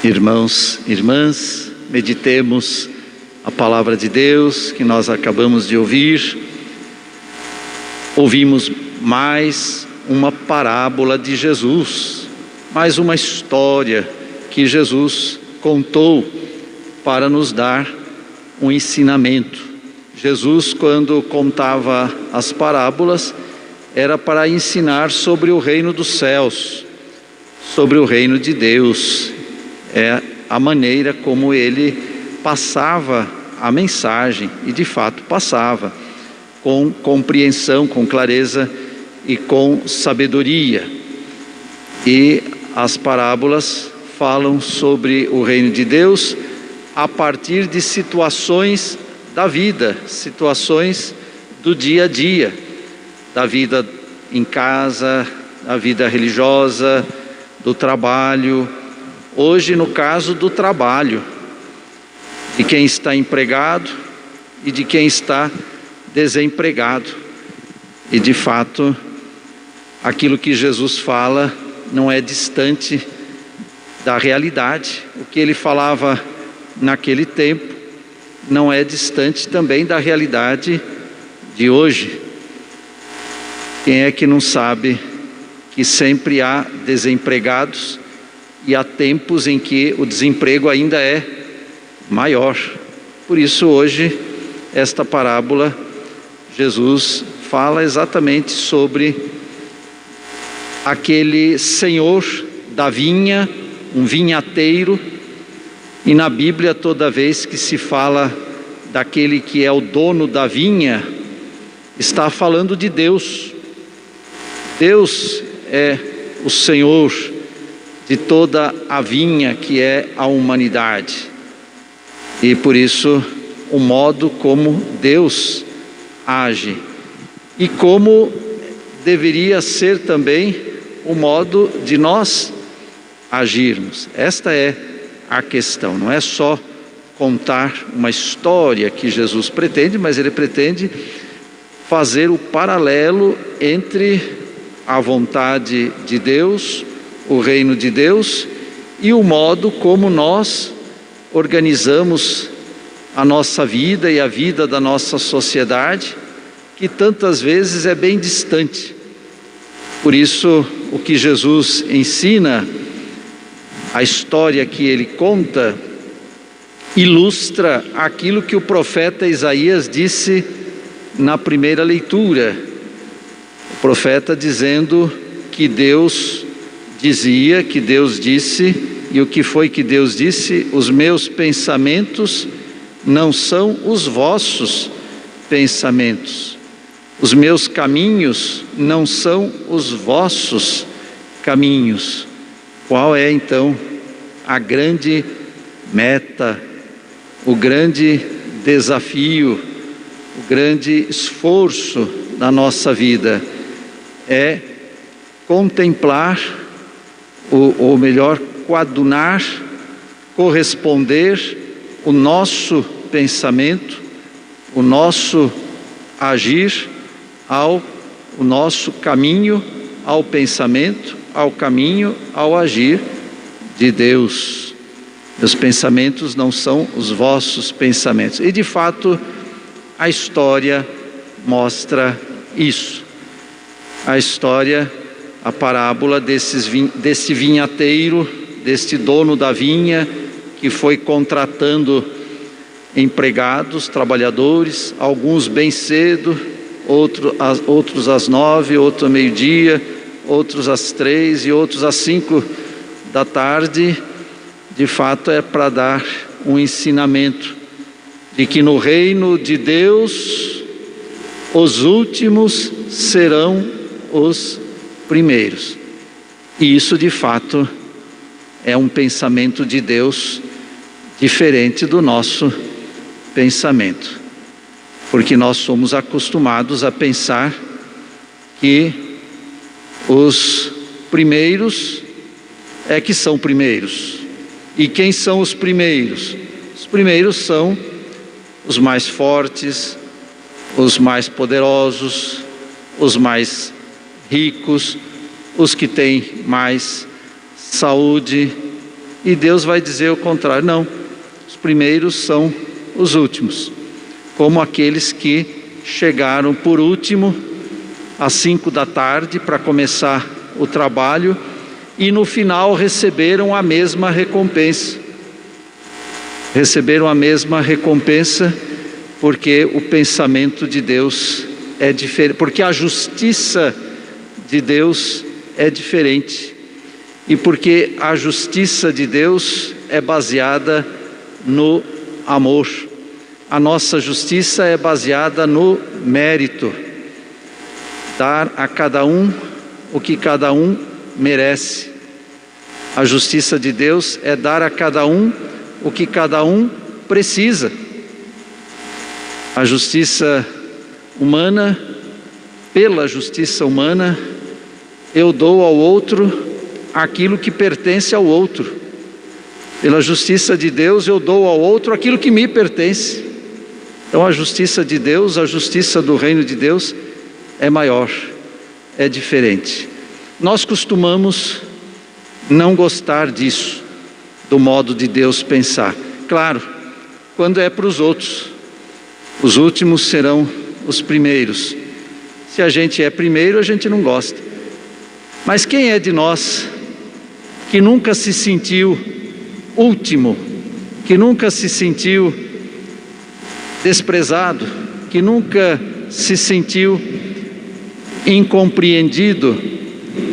Irmãos, irmãs, meditemos a palavra de Deus que nós acabamos de ouvir. Ouvimos mais uma parábola de Jesus, mais uma história que Jesus contou para nos dar um ensinamento. Jesus, quando contava as parábolas, era para ensinar sobre o reino dos céus, sobre o reino de Deus. É a maneira como ele passava a mensagem, e de fato passava, com compreensão, com clareza e com sabedoria. E as parábolas falam sobre o reino de Deus a partir de situações da vida, situações do dia a dia, da vida em casa, da vida religiosa, do trabalho. Hoje, no caso do trabalho, de quem está empregado e de quem está desempregado. E de fato, aquilo que Jesus fala não é distante da realidade. O que ele falava naquele tempo não é distante também da realidade de hoje. Quem é que não sabe que sempre há desempregados e há tempos em que o desemprego ainda é maior? Por isso hoje, esta parábola, Jesus fala exatamente sobre aquele senhor da vinha, um vinhateiro. E na Bíblia, toda vez que se fala daquele que é o dono da vinha, está falando de Deus. Deus é o Senhor de toda a vinha que é a humanidade. E por isso, o modo como Deus age e como deveria ser também o modo de nós agirmos. Esta é a questão. Não é só contar uma história que Jesus pretende, mas ele pretende fazer o paralelo entre a vontade de Deus, o reino de Deus, e o modo como nós organizamos a nossa vida e a vida da nossa sociedade, que tantas vezes é bem distante. Por isso, o que Jesus ensina, a história que ele conta, ilustra aquilo que o profeta Isaías disse na primeira leitura. O profeta dizendo que Deus dizia, que Deus disse, e o que foi que Deus disse? Os meus pensamentos não são os vossos pensamentos, os meus caminhos não são os vossos caminhos. Qual é então a grande meta, o grande desafio, o grande esforço da nossa vida? É contemplar, ou melhor, coadunar, corresponder o nosso pensamento, o nosso agir o nosso caminho, ao pensamento, ao caminho, ao agir de Deus. Meus pensamentos não são os vossos pensamentos. E de fato, a história mostra isso. A história, a parábola desse vinhateiro, deste dono da vinha, que foi contratando empregados, trabalhadores, alguns bem cedo, outros às 9, outros ao meio-dia, outros às 3 e outros às 5 da tarde. De fato, é para dar um ensinamento de que no reino de Deus, os últimos serão os primeiros. E isso, de fato, é um pensamento de Deus diferente do nosso pensamento, porque nós somos acostumados a pensar que os primeiros é que são primeiros. E quem são os primeiros? Os primeiros são os mais fortes, os mais poderosos, os mais ricos, os que têm mais saúde, E Deus vai dizer o contrário: não, os primeiros são os últimos, como aqueles que chegaram por último às 5 da tarde para começar o trabalho e no final receberam a mesma recompensa. Receberam a mesma recompensa porque o pensamento de Deus é diferente, porque a justiça de Deus é diferente e porque a justiça de Deus é baseada no amor. A nossa justiça é baseada no mérito, dar a cada um o que cada um merece. A justiça de Deus é dar a cada um o que cada um precisa. A justiça humana, pela justiça humana, eu dou ao outro aquilo que pertence ao outro. Pela justiça de Deus, eu dou ao outro aquilo que me pertence. Então a justiça de Deus, a justiça do reino de Deus é maior, é diferente. Nós costumamos não gostar disso, do modo de Deus pensar. Claro, quando é para os outros, os últimos serão os primeiros. Se a gente é primeiro, a gente não gosta. Mas quem é de nós que nunca se sentiu último, que nunca se sentiu desprezado, que nunca se sentiu incompreendido,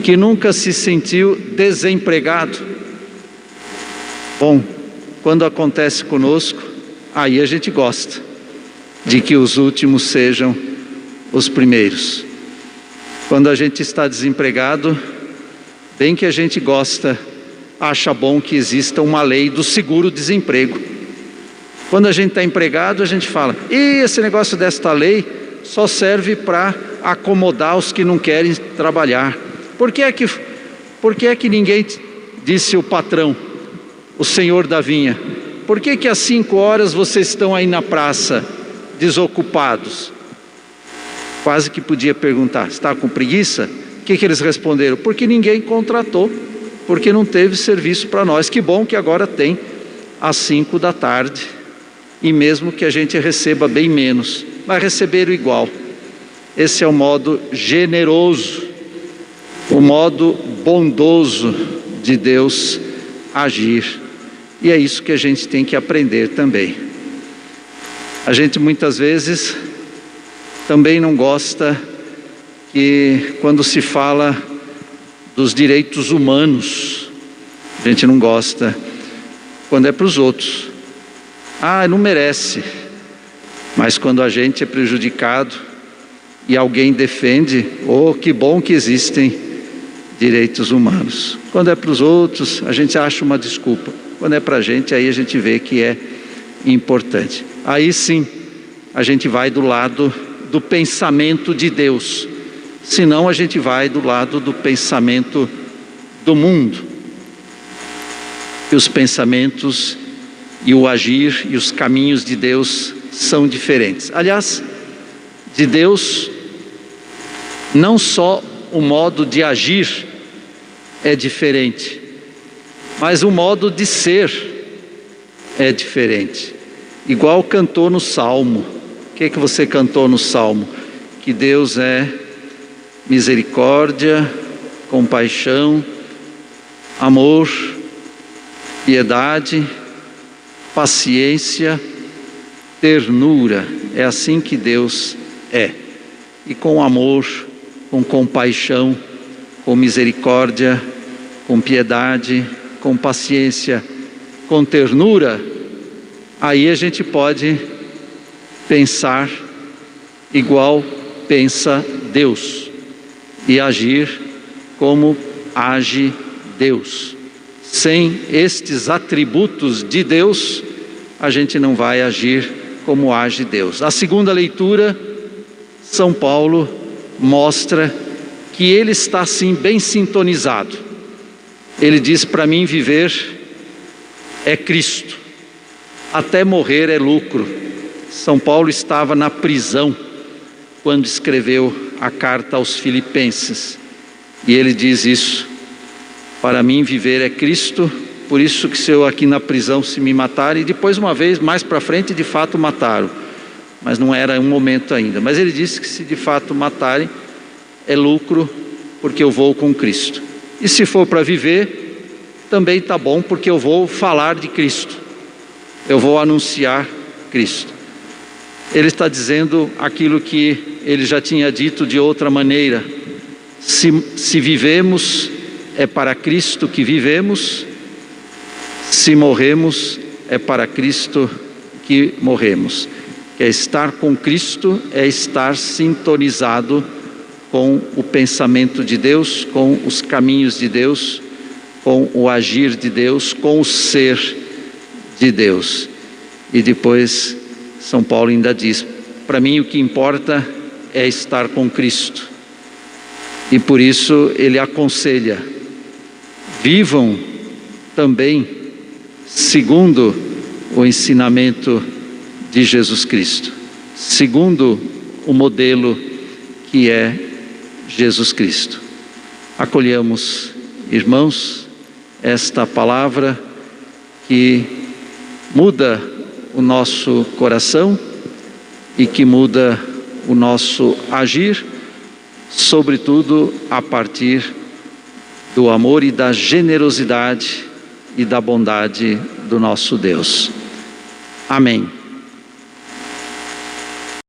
que nunca se sentiu desempregado? Bom, quando acontece conosco, aí a gente gosta de que os últimos sejam os primeiros. Quando a gente está desempregado, bem que a gente gosta, acha bom que exista uma lei do seguro-desemprego. Quando a gente está empregado, a gente fala: e esse negócio desta lei só serve para acomodar os que não querem trabalhar. Por que é que ninguém, disse o patrão, o senhor da vinha, por que às 5 horas vocês estão aí na praça, desocupados? Quase que podia perguntar: está com preguiça? O que eles responderam? Porque ninguém contratou, porque não teve serviço para nós. Que bom que agora tem às 5 da tarde, e mesmo que a gente receba bem menos, mas receberam igual. Esse é o modo generoso, o modo bondoso de Deus agir. E é isso que a gente tem que aprender também. A gente muitas vezes também não gosta que quando se fala dos direitos humanos, a gente não gosta quando é para os outros. Não merece. Mas quando a gente é prejudicado e alguém defende, que bom que existem direitos humanos. Quando é para os outros, a gente acha uma desculpa. Quando é para a gente, aí a gente vê que é importante. Aí sim, a gente vai do lado do pensamento de Deus. Senão a gente vai do lado do pensamento do mundo. E os pensamentos e o agir e os caminhos de Deus são diferentes. Aliás, de Deus, não só o modo de agir é diferente, mas o modo de ser é diferente. Igual cantou no Salmo. O que você cantou no Salmo? Que Deus é misericórdia, compaixão, amor, piedade, paciência, ternura. É assim que Deus é. E com amor, com compaixão, com misericórdia, com piedade, com paciência, com ternura, aí a gente pode pensar igual pensa Deus e agir como age Deus. Sem estes atributos de Deus, a gente não vai agir como age Deus. A segunda leitura, São Paulo mostra que ele está assim bem sintonizado. Ele diz: para mim viver é Cristo, até morrer é lucro. São Paulo estava na prisão quando escreveu a carta aos Filipenses, e ele diz isso: para mim viver é Cristo por isso que se eu aqui na prisão se me matarem, e depois uma vez, mais para frente, de fato mataram, mas não era um momento ainda. Mas ele disse que se de fato matarem, é lucro, porque eu vou com Cristo. E se for para viver, também está bom, porque eu vou falar de Cristo, eu vou anunciar Cristo. Ele está dizendo aquilo que ele já tinha dito de outra maneira: se vivemos, é para Cristo que vivemos; se morremos, é para Cristo que morremos. É estar com Cristo, é estar sintonizado com o pensamento de Deus, com os caminhos de Deus, com o agir de Deus, com o ser de Deus. E depois São Paulo ainda diz: para mim o que importa é estar com Cristo. E por isso ele aconselha: vivam também segundo o ensinamento de Jesus Cristo, segundo o modelo que é Jesus Cristo. Acolhamos, irmãos, esta palavra que muda o nosso coração e que muda o nosso agir, sobretudo a partir do amor e da generosidade e da bondade do nosso Deus. Amém.